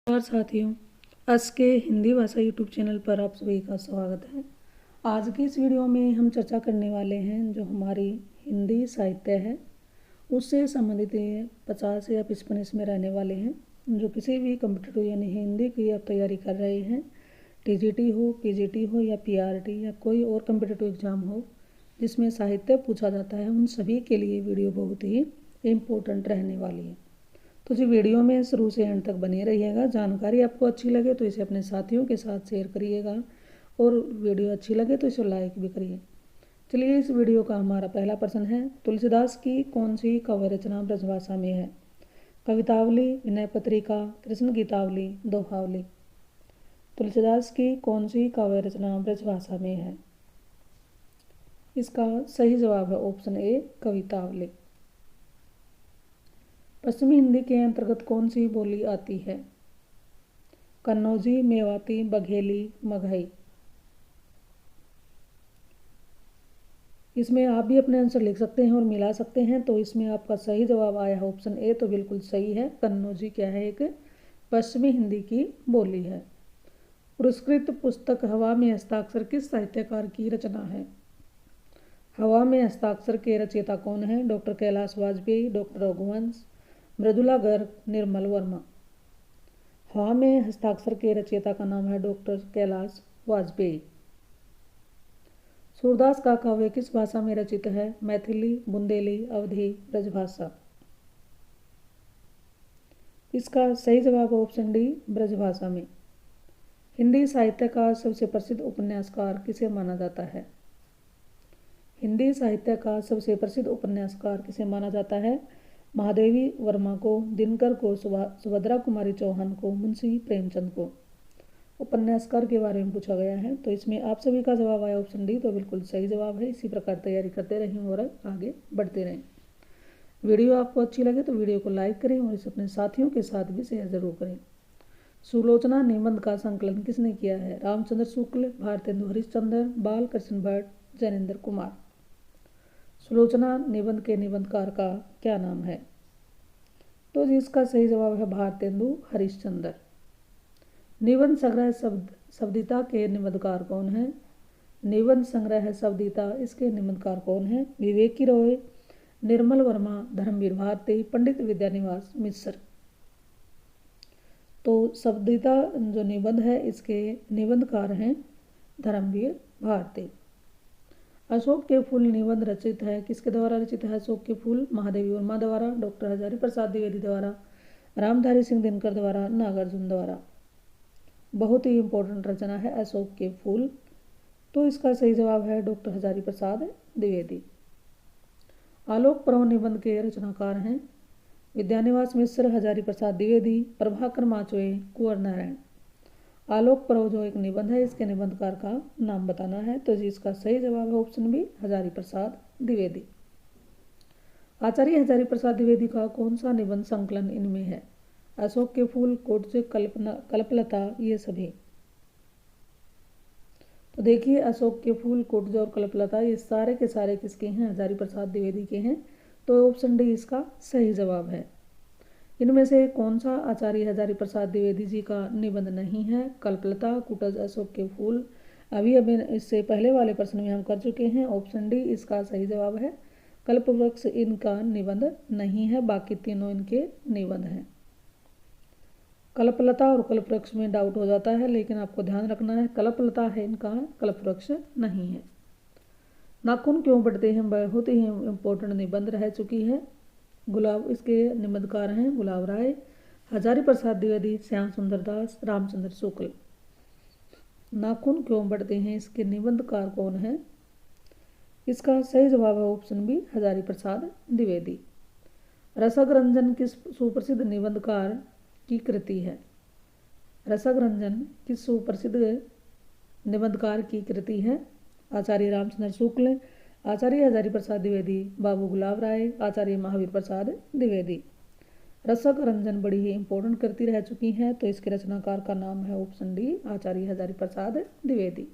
और साथियों, आज के हिंदी भाषा यूट्यूब चैनल पर आप सभी का स्वागत है। आज की इस वीडियो में हम चर्चा करने वाले हैं जो हमारी हिंदी साहित्य है उससे संबंधित 50 या 55 इसमें रहने वाले हैं। जो किसी भी कॉम्पिटिटिव यानी हिंदी की आप तैयारी कर रहे हैं, टीजीटी हो, पीजीटी हो या पीआरटी या कोई और कॉम्पिटिटिव एग्जाम हो जिसमें साहित्य पूछा जाता है, उन सभी के लिए वीडियो बहुत ही इम्पोर्टेंट रहने वाली है। तो जी वीडियो में शुरू से एंड तक बने रहिएगा। जानकारी आपको अच्छी लगे तो इसे अपने साथियों के साथ शेयर करिएगा और वीडियो अच्छी लगे तो इसे लाइक भी करिए। चलिए, इस वीडियो का हमारा पहला प्रश्न है, तुलसीदास की कौन सी काव्य रचना ब्रजभाषा में है? कवितावली, विनय पत्रिका, कृष्ण गीतावली, दोहावली। तुलसीदास की कौन सी काव्य रचना ब्रजभाषा में है? इसका सही जवाब है ऑप्शन ए, कवितावली। पश्चिमी हिंदी के अंतर्गत कौन सी बोली आती है? कन्नौजी, मेवाती, बघेली, मगही। इसमें आप भी अपने आंसर लिख सकते हैं और मिला सकते हैं। तो इसमें आपका सही जवाब आया है ऑप्शन ए, तो बिल्कुल सही है। कन्नौजी क्या है? एक पश्चिमी हिंदी की बोली है। पुरस्कृत पुस्तक हवा में हस्ताक्षर किस साहित्यकार की रचना है? हवा में हस्ताक्षर के रचयिता कौन है? Doctor Kailash Vajpayee, doctor Raghuvansh, Mridula Garg, Nirmal Verma. हवा में हस्ताक्षर के रचयिता का नाम है डॉक्टर कैलाश वाजपेयी। सूरदास का काव्य किस भाषा में रचित है? मैथिली, बुंदेली, अवधी, ब्रजभाषा। इसका सही जवाब ऑप्शन डी, ब्रजभाषा में। हिंदी साहित्य का सबसे प्रसिद्ध उपन्यासकार किसे माना जाता है? हिंदी साहित्य का सबसे प्रसिद्ध उपन्यासकार किसे माना जाता है? महादेवी वर्मा को, दिनकर को, सुभद्रा कुमारी चौहान को, मुंशी प्रेमचंद को। उपन्यासकार के बारे में पूछा गया है, तो इसमें आप सभी का जवाब आया ऑप्शन डी, तो बिल्कुल सही जवाब है। इसी प्रकार तैयारी करते रहें और आगे बढ़ते रहें। वीडियो आपको अच्छी लगे तो वीडियो को लाइक करें और इसे अपने साथियों के साथ भी शेयर जरूर करें। सुलोचना निबंध का संकलन किसने किया है? रामचंद्र शुक्ल, भारतेंदु हरिश्चंद्र, बाल कृष्ण भट्ट, जैनेन्द्र कुमार। सुलोचना निबंध के निबंधकार का क्या नाम है? तो जिसका सही जवाब है भारतेंदु हरिश्चंद्र। निबंध संग्रह शब्दिता के निबंधकार कौन है? निबंध संग्रह शब्दिता, इसके निबंधकार कौन है? विवेकी रॉय, निर्मल वर्मा, धर्मवीर भारती, पंडित विद्यानिवास मिश्र। तो शब्दिता जो निबंध है इसके निबंधकार हैं धर्मवीर भारती। अशोक के फूल निबंध रचित है किसके द्वारा रचित है? अशोक के फूल महादेवी वर्मा द्वारा, डॉक्टर हजारी प्रसाद द्विवेदी द्वारा, रामधारी सिंह दिनकर द्वारा, नागार्जुन द्वारा। बहुत ही इंपॉर्टेंट रचना है अशोक के फूल। तो इसका सही जवाब है डॉक्टर हजारी प्रसाद द्विवेदी। आलोक पर्व निबंध के रचनाकार हैं विद्यानिवास मिश्र, हजारी प्रसाद द्विवेदी, प्रभाकर माचोए, कुंवर नारायण। आलोक पर्व जो एक निबंध है इसके निबंधकार का नाम बताना है, तो इसका सही जवाब है ऑप्शन बी, हजारी प्रसाद द्विवेदी। आचार्य हजारी प्रसाद द्विवेदी का कौन सा निबंध संकलन इनमें है? अशोक के फूल, कोटज, कल्पलता, ये सभी। तो देखिए, अशोक के फूल, कोटज और कल्पलता ये सारे के सारे किसके हैं? हजारी प्रसाद द्विवेदी के हैं। तो ऑप्शन डी इसका सही जवाब है। इनमें से कौन सा आचार्य हजारी प्रसाद द्विवेदी जी का निबंध नहीं है? कल्पलता, कुटज, अशोक के फूल। अभी इससे पहले वाले प्रश्न में हम कर चुके हैं। ऑप्शन डी इसका सही जवाब है। कल्पवृक्ष इनका निबंध नहीं है, बाकी तीनों इनके निबंध हैं। कल्पलता और कल्पवृक्ष में डाउट हो जाता है, लेकिन आपको ध्यान रखना है कल्पलता है इनका, कल्पवृक्ष नहीं है। नाखून क्यों बढ़ते हैं बहुत ही इंपॉर्टेंट निबंध रह चुकी है। गुलाब, इसके निबंधकार हैं गुलाब राय, हजारी प्रसाद द्विवेदी, श्याम सुंदर दास, रामचंद्र शुक्ल। नाखून क्यों बढ़ते हैं इसके निबंधकार कौन है? इसका सही जवाब है ऑप्शन बी, हजारी प्रसाद द्विवेदी। रसक रंजन किस सुप्रसिद्ध निबंधकार की कृति है? रसक रंजन किस सुप्रसिद्ध निबंधकार की कृति है? आचार्य रामचंद्र शुक्ल, आचार्य हजारी प्रसाद द्विवेदी, बाबू गुलाब राय, आचार्य महावीर प्रसाद द्विवेदी। रसक रंजन बड़ी ही इंपॉर्टेंट कृति रह चुकी है, तो इसके रचनाकार का नाम है ऑप्शन डी, आचार्य हजारी प्रसाद द्विवेदी।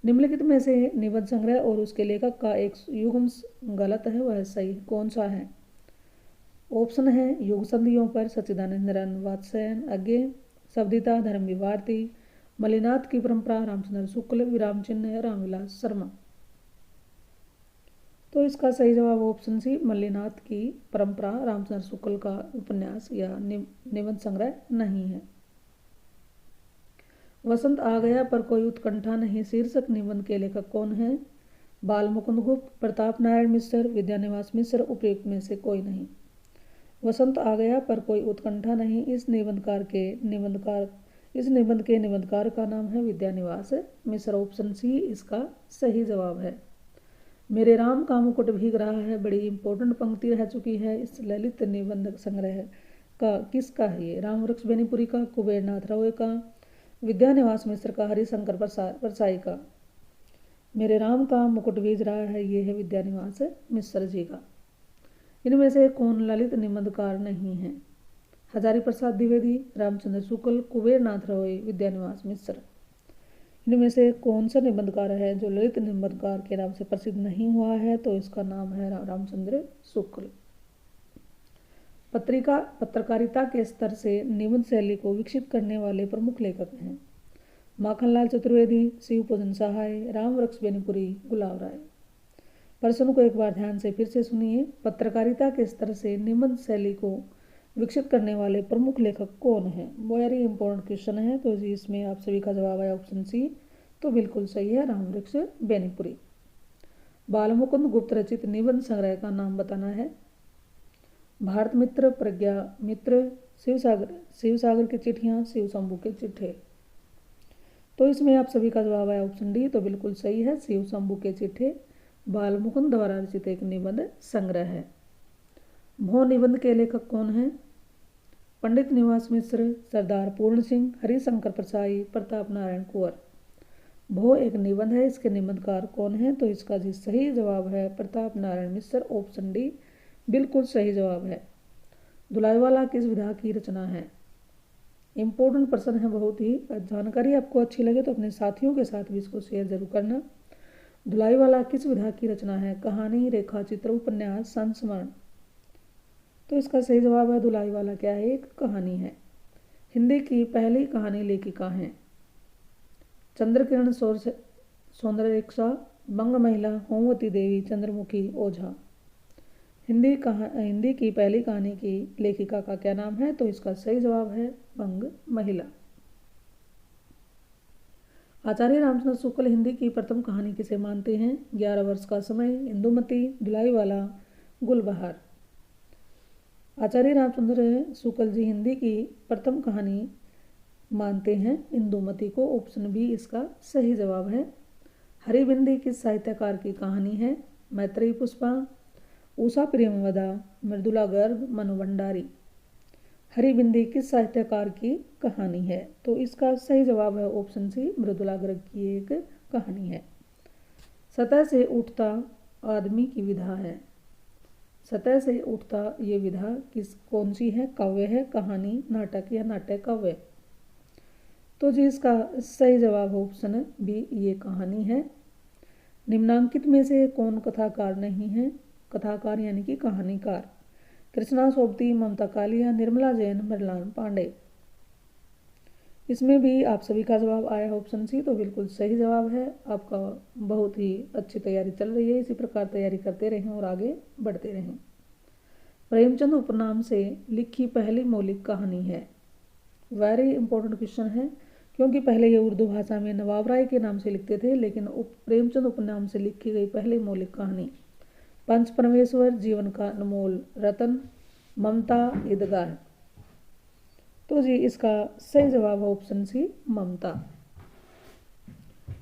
निम्नलिखित में से निबंध संग्रह और उसके लेखक का एक युग्म गलत है, वह सही कौन सा है? ऑप्शन है युग संधियों पर सच्चिदानंद निरंजन वात्स्यायन अज्ञे, शब्दिता धर्मवीर भारती, मल्लिनाथ की परंपरा रामचंद्र शुक्ल, विराम चिन्ह रामविलास शर्मा। तो इसका सही जवाब ऑप्शन सी मल्लिनाथ की परंपरा रामचंद्र शुक्ल का उपन्यास या निबंध संग्रह नहीं है। वसंत आ गया पर कोई उत्कंठा नहीं शीर्षक निबंध के लेखक कौन है? बाल मुकुंद गुप्त, प्रताप नारायण मिश्र, विद्यानिवास मिश्र, उपयुक्त में से कोई नहीं। वसंत आ गया पर कोई उत्कंठा नहीं इस निबंध के निबंधकार का नाम है विद्यानिवास मिश्र। ऑप्शन सी इसका सही जवाब है। मेरे राम का मुकुट भीग रहा है बड़ी इंपॉर्टेंट पंक्ति रह चुकी है इस ललित निबंध संग्रह का। किसका है ये? राम वृक्ष बेनीपुरी का, कुबेरनाथ रॉय का, विद्यानिवास मिश्र का, हरिशंकर परसाई का। मेरे राम का मुकुट भीग रहा है ये है विद्यानिवास मिश्र जी का। इनमें से कौन ललित निबंधकार नहीं है? हजारी प्रसाद द्विवेदी, रामचंद्र शुक्ल, कुबेरनाथ रॉय, विद्यानिवास मिश्र। इनमें से कौन सा निबंधकार है जो ललित निबंधकार के नाम से प्रसिद्ध नहीं हुआ है? तो इसका नाम है रामचंद्र शुक्ल। पत्रकारिता के स्तर से निबंध शैली को विकसित करने वाले प्रमुख लेखक हैं माखनलाल चतुर्वेदी, शिव पूजन सहाय, राम वृक्ष बेनीपुरी, गुलाब राय। प्रश्न को एक बार ध्यान से फिर से सुनिए। पत्रकारिता के स्तर से निबंध शैली को विकसित करने वाले प्रमुख लेखक कौन है? वेरी इंपॉर्टेंट क्वेश्चन है। तो जी इसमें आप सभी का जवाब है ऑप्शन सी। तो बिल्कुल सही है, राम वृक्ष बेनीपुरी। बाल मुकुंद गुप्त रचित निबंध संग्रह का नाम बताना है। भारत मित्र, प्रज्ञा मित्र, शिवसागर की चिट्ठियां, शिव शंभू के चिट्ठे। तो इसमें आप सभी का जवाब है ऑप्शन डी। तो बिल्कुल सही है, शिव शंभू के चिट्ठे बाल मुकुंद द्वारा रचित एक निबंध संग्रह है। भो निबंध के लेखक कौन है? पंडित निवास मिश्र, सरदार पूर्ण सिंह, हरिशंकर परसाई, प्रताप नारायण कुंवर। भो एक निबंध है, इसके निबंधकार कौन है? तो इसका जी सही जवाब है प्रताप नारायण मिश्र। ऑप्शन डी बिल्कुल सही जवाब है। दुलाईवाला किस विधा की रचना है? इंपॉर्टेंट प्रश्न है बहुत ही। जानकारी आपको अच्छी लगे तो अपने साथियों के साथ भी इसको शेयर जरूर करना। दुलाईवाला किस विधा की रचना है? कहानी, रेखा चित्र, उपन्यास, संस्मरण। तो इसका सही जवाब है दुलाईवाला क्या है? एक कहानी है। हिंदी की पहली कहानी लेखिका हैं चंद्रकिरण सौंदर्यरेखा, बंग महिला, होमवती देवी, चंद्रमुखी ओझा। हिंदी की पहली कहानी की लेखिका का क्या नाम है? तो इसका सही जवाब है बंग महिला। आचार्य रामचंद्र शुक्ल हिंदी की प्रथम कहानी किसे मानते हैं? 11 वर्ष का समय, इंदुमती, दुलाईवाला, गुलबहार। आचार्य रामचंद्र शुक्ल जी हिंदी की प्रथम कहानी मानते हैं इंदुमती को। ऑप्शन बी इसका सही जवाब है। हरिबिंदी किस साहित्यकार की कहानी है? मैत्रेयी पुष्पा, उषा प्रेमवदा, मृदुला गर्ग, मनु भंडारी। हरिबिंदी किस साहित्यकार की कहानी है? तो इसका सही जवाब है ऑप्शन सी मृदुला गर्ग की एक कहानी है। सतह से उठता आदमी की विधा है। सतह से उठता ये विधा कौन सी है? काव्य है, कहानी, नाटक या नाट्य काव्य। तो जी इसका सही जवाब ऑप्शन बी ये कहानी है। निम्नांकित में से कौन कथाकार नहीं है? कथाकार यानी कि कहानीकार। कृष्णा सोबती, ममता कालिया, निर्मला जैन, मृणाल पांडे। इसमें भी आप सभी का जवाब आया ऑप्शन सी। तो बिल्कुल सही जवाब है। आपका बहुत ही अच्छी तैयारी चल रही है। इसी प्रकार तैयारी करते रहें और आगे बढ़ते रहें। प्रेमचंद उपनाम से लिखी पहली मौलिक कहानी है। वेरी इंपॉर्टेंट क्वेश्चन है क्योंकि पहले ये उर्दू भाषा में नवाब राय के नाम से लिखते थे, लेकिन प्रेमचंद उपनाम से लिखी गई पहली मौलिक कहानी पंच परमेश्वर, जीवन का अनमोल रतन, ममता, ईदगाह। तो जी इसका सही जवाब है ऑप्शन सी ममता।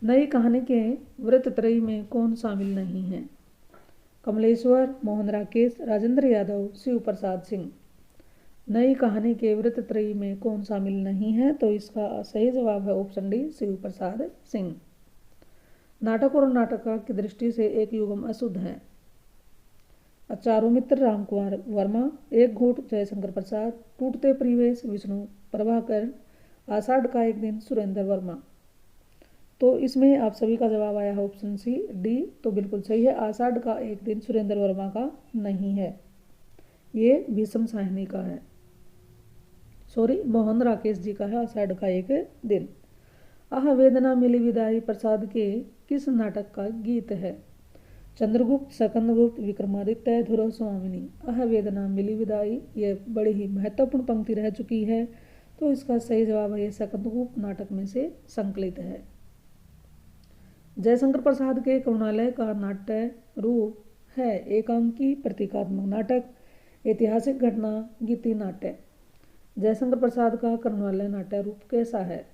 नई कहानी के वृत्तत्रयी में कौन शामिल नहीं है? कमलेश्वर, मोहन राकेश, राजेंद्र यादव, शिव प्रसाद सिंह। नई कहानी के वृत्तत्रयी में कौन शामिल नहीं है? तो इसका सही जवाब है ऑप्शन डी शिव प्रसाद सिंह। नाटक और नाटककार की दृष्टि से एक युगम अशुद्ध है। चारुमित्र, रामकुमार वर्मा, एक घूट, जयशंकर प्रसाद, टूटते परिवेश, विष्णु प्रभाकर, आषाढ़ का एक दिन, सुरेंद्र वर्मा। तो इसमें आप सभी का जवाब आया है ऑप्शन सी डी। तो बिल्कुल सही है, आषाढ़ का एक दिन सुरेंद्र वर्मा का नहीं है। ये भीषम साहनी का है, सॉरी मोहन राकेश जी का है, आषाढ़ का एक दिन। आह वेदना मिली विदाई प्रसाद के किस नाटक का गीत है? चंद्रगुप्त, सकंदगुप्त, विक्रमादित्य, ध्रुव स्वामिनी। आह वेदना मिली विदाई, ये बड़ी ही महत्वपूर्ण पंक्ति रह चुकी है, तो इसका सही जवाब है ये सकंदगुप्त नाटक में से संकलित है। जयशंकर प्रसाद के करुणालय का नाट्य रूप है एकांकी प्रतीकात्मक नाटक, ऐतिहासिक घटना, गीति नाट्य। जयशंकर प्रसाद का करुणालय नाट्य रूप कैसा है?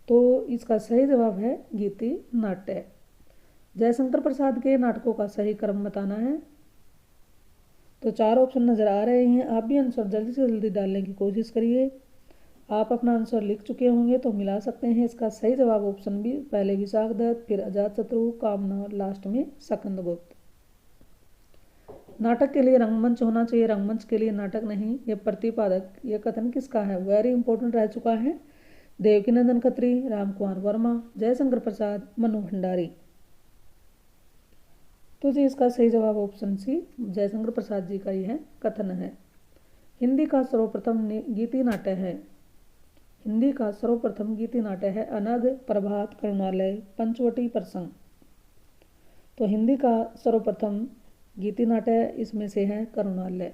तो इसका सही जवाब है गीति नाट्य। जयशंकर प्रसाद के नाटकों का सही क्रम बताना है। तो 4 ऑप्शन नजर आ रहे हैं, आप भी आंसर जल्दी से जल्दी डालने की कोशिश करिए। आप अपना आंसर लिख चुके होंगे तो मिला सकते हैं। इसका सही जवाब ऑप्शन बी, पहले विशाखदत्त, फिर अजातशत्रु, कामना और लास्ट में सकंदगुप्त। नाटक के लिए रंगमंच होना चाहिए, रंगमंच के लिए नाटक नहीं, यह प्रतिपादक, यह कथन किसका है? वेरी इंपॉर्टेंट रह चुका है। देवकीनंदन खत्री, रामकुमार वर्मा, जयशंकर प्रसाद, मनु भंडारी। तो जी इसका सही जवाब ऑप्शन सी, जयशंकर प्रसाद जी का यह कथन है। हिंदी का सर्वप्रथम गीति नाट्य है, हिंदी का सर्वप्रथम गीति नाट्य है अनग, प्रभात, करुणालय, पंचवटी, प्रसंग। तो हिंदी का सर्वप्रथम गीति नाट्य इसमें से है करुणालय।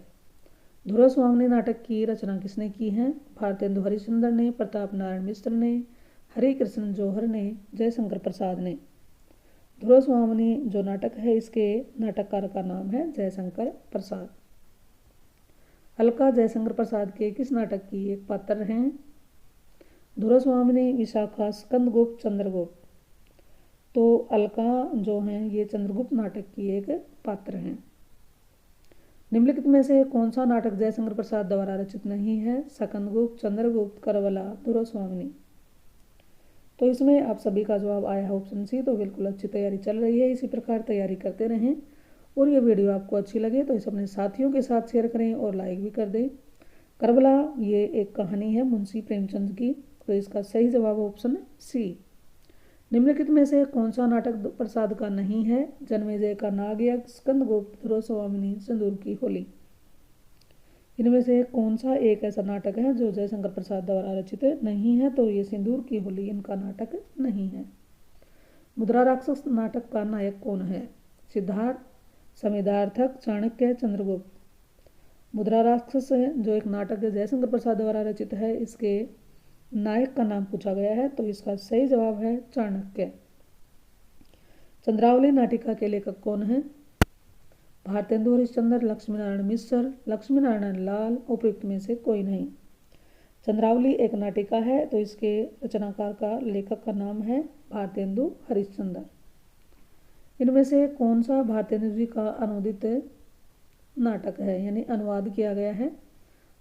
ध्रुव स्वामिनी नाटक की रचना किसने की है? भारतेंदु हरिश्चंद्र ने, प्रताप नारायण मिश्र ने, हरिकृष्ण जौहर ने, जयशंकर प्रसाद ने। ध्रुव स्वामिनी जो नाटक है इसके नाटककार का नाम है जयशंकर प्रसाद। अलका जयशंकर प्रसाद के किस नाटक की एक पात्र हैं? ध्रुव स्वामिनी, विशाखा, स्कंदगुप्त, चंद्रगुप्त। तो अलका जो हैं ये चंद्रगुप्त नाटक की एक पात्र हैं। निम्नलिखित में से कौन सा नाटक जयशंकर प्रसाद द्वारा रचित नहीं है? सकंदगुप्त, चंद्रगुप्त, करबला, ध्रुव स्वामिनी। तो इसमें आप सभी का जवाब आया है ऑप्शन सी। तो बिल्कुल अच्छी तैयारी चल रही है, इसी प्रकार तैयारी करते रहें। और ये वीडियो आपको अच्छी लगे तो इसे अपने साथियों के साथ शेयर करें और लाइक भी कर दें। करबला ये एक कहानी है मुंशी प्रेमचंद की, तो इसका सही जवाब ऑप्शन सी। निम्नलिखित में से कौन सा नाटक प्रसाद का नहीं है? जन्मेजय का नागयज्ञ, स्कंदगुप्त, ध्रुव स्वामिनी, सिंदूर की होली। इनमें से कौन सा एक ऐसा नाटक है जो जयशंकर प्रसाद द्वारा रचित नहीं है? तो ये सिंदूर की होली इनका नाटक नहीं है। मुद्रा राक्षस नाटक का नायक कौन है? सिद्धार्थ, समेधार्थक, चाणक्य, चंद्रगुप्त। मुद्रा राक्षस जो एक नाटक है जयशंकर प्रसाद द्वारा रचित है, इसके नायक का नाम पूछा गया है, तो इसका सही जवाब है चाणक्य। चंद्रावली नाटिका के लेखक कौन है? भारतेंदु हरिश्चंद्र, लक्ष्मी नारायण मिश्र, लक्ष्मी नारायण लाल, उपयुक्त में से कोई नहीं। चंद्रावली एक नाटिका है, तो इसके रचनाकार का लेखक का नाम है भारतेंदु हरिश्चंद्र। इनमें से कौन सा भारतेंदु जी का अनुदित नाटक है, यानी अनुवाद किया गया है?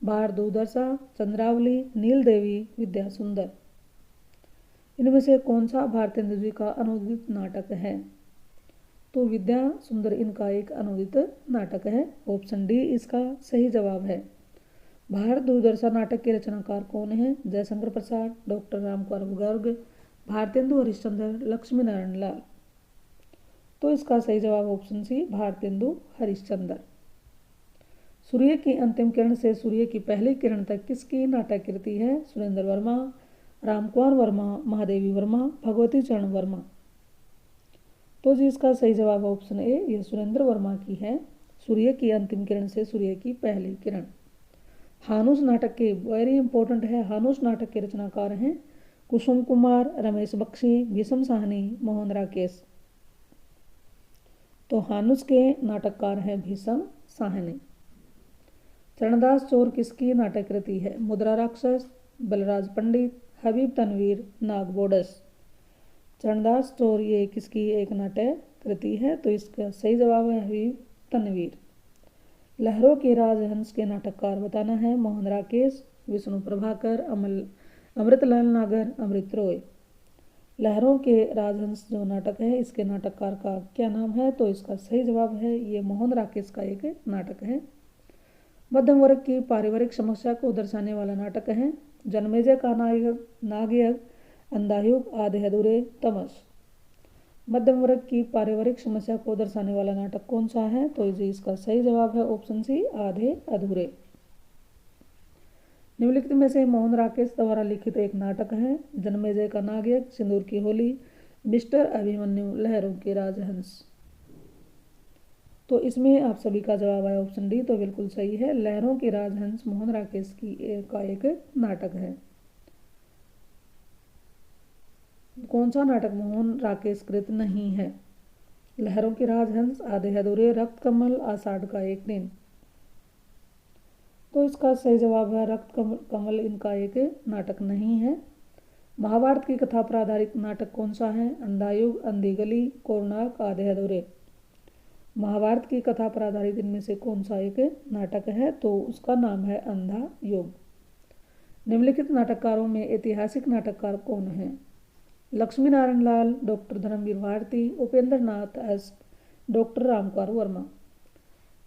भार दुर्दशा, चंद्रावली, नील देवी, विद्या सुंदर। इनमें से कौन सा भारतेंदु जी का अनुदित नाटक है? तो विद्या सुंदर इनका एक अनुदित नाटक है, ऑप्शन डी इसका सही जवाब है। भार दुर्दशा नाटक के रचनाकार कौन है? जयशंकर प्रसाद, डॉक्टर रामकुमार गर्ग, भारतेंदु हरिश्चंद्र, लक्ष्मी नारायण लाल। तो इसका सही जवाब ऑप्शन सी, भारतेंदु हरिश्चंद्र। सूर्य की अंतिम किरण से सूर्य की पहली किरण तक किसकी नाटक कृति है? सुरेंद्र वर्मा, रामकुमार वर्मा, महादेवी वर्मा, भगवती चरण वर्मा। तो जी इसका सही जवाब ऑप्शन ए, यह सुरेंद्र वर्मा की है। सूर्य की अंतिम किरण से सूर्य की पहली किरण। हानुस नाटक के वेरी इंपॉर्टेंट है, हानुस नाटक के रचनाकार हैं कुसुम कुमार, रमेश बख्शी, भीषम साहनी, मोहन राकेश। तो हानुस के नाटककार हैं भीषम साहनी। चरणदास चोर किसकी नाटक कृति है? मुद्रा राक्षस, बलराज पंडित, हबीब तनवीर, नाग बोडस। चरणदास चोर ये किसकी एक नाटक कृति है? तो इसका सही जवाब है हबीब तनवीर। लहरों के राजहंस के नाटककार बताना है? मोहन राकेश, विष्णु प्रभाकर, अमृतलाल नागर, अमृत रॉय। लहरों के राजहंस जो नाटक है इसके नाटककार का क्या नाम है? तो इसका सही जवाब है ये मोहन राकेश का एक नाटक है। मध्यम वर्ग की पारिवारिक समस्या को दर्शाने वाला नाटक है जन्मेजय का नागयज्ञ, अंधायुग, आधे अधूरे, तमस। मध्यम वर्ग की पारिवारिक समस्या को दर्शाने वाला नाटक कौन सा है? तो जी इसका सही जवाब है ऑप्शन सी, आधे अधूरे। निम्नलिखित में से मोहन राकेश द्वारा लिखित एक नाटक है। जन्मेजय का नागयज्ञ, सिंदूर की होली, मिस्टर अभिमन्यु, लहरों के राजहंस। तो इसमें आप सभी का जवाब है ऑप्शन डी, तो बिल्कुल सही है। लहरों के राजहंस मोहन राकेश का एक नाटक है। कौन सा नाटक मोहन राकेश कृत नहीं है? लहरों के राजहंस, आधे अधूरे, रक्त कमल, आषाढ़ का एक दिन। तो इसका सही जवाब है रक्त कमल इनका एक नाटक नहीं है। महाभारत की कथा पर आधारित नाटक कौन सा है? अंधा युग, अंधी गली, कोणार्क, आधे अधूरे। महाभारत की कथा पर आधारित इनमें से कौन सा एक नाटक है? तो उसका नाम है अंधा युग। निम्नलिखित नाटककारों में ऐतिहासिक नाटककार कौन है? लक्ष्मी नारायण लाल, doctor Dharmveer Bharti, Upendra Nath S, doctor Ramkumar Verma.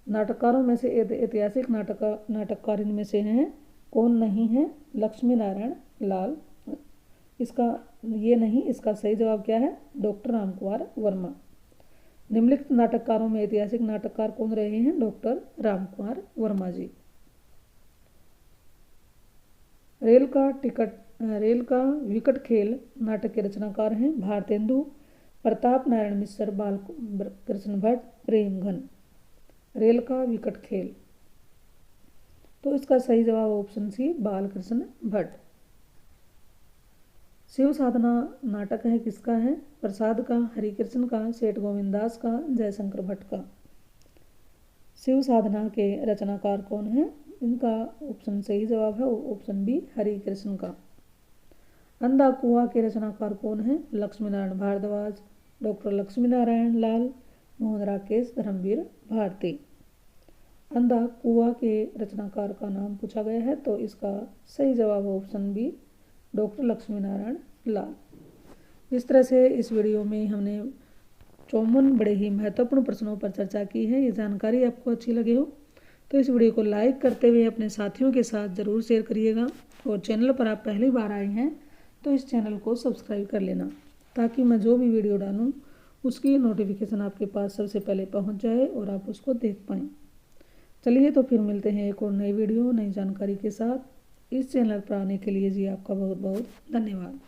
नाटककारों में से ऐतिहासिक नाटककार इनमें से हैं कौन नहीं है? लक्ष्मी नारायण लाल। इसका ये नहीं, इसका सही जवाब क्या है? डॉक्टर रामकुमार वर्मा। निम्नलिखित नाटककारों में ऐतिहासिक नाटककार कौन रहे हैं? डॉक्टर रामकुमार वर्मा जी। रेल का विकट खेल नाटक के रचनाकार हैं भारतेंदु, प्रताप नारायण मिश्र, बालकृष्ण भट्ट, प्रेमघन। रेल का विकट खेल, तो इसका सही जवाब ऑप्शन सी, बालकृष्ण भट्ट। शिव साधना नाटक है किसका है? प्रसाद का, हरिकृष्ण का, सेठ गोविंदास का, जयशंकर भट्ट का। शिव साधना के रचनाकार कौन है? इनका ऑप्शन सही जवाब है ऑप्शन बी, हरिकृष्ण का। अंधा कुआं के रचनाकार कौन है? लक्ष्मी नारायण भारद्वाज, डॉक्टर लक्ष्मी नारायण लाल, मोहन राकेश, धर्मवीर भारती। अंधा कुआं के रचनाकार का नाम पूछा गया है, तो इसका सही जवाब option B, doctor Lakshmi Narayan Lal. इस तरह से इस वीडियो में हमने 54 बड़े ही महत्वपूर्ण प्रश्नों पर चर्चा की है। ये जानकारी आपको अच्छी लगी हो तो इस वीडियो को लाइक करते हुए अपने साथियों के साथ ज़रूर शेयर करिएगा, और चैनल पर आप पहली बार आए हैं तो इस चैनल को सब्सक्राइब कर लेना, ताकि मैं जो भी वीडियो डालूँ उसकी नोटिफिकेशन आपके पास सबसे पहले पहुंच जाए और आप उसको देख पाएँ। चलिए तो फिर मिलते हैं एक और नई वीडियो नई जानकारी के साथ। इस चैनल पर आने के लिए जी आपका बहुत बहुत धन्यवाद।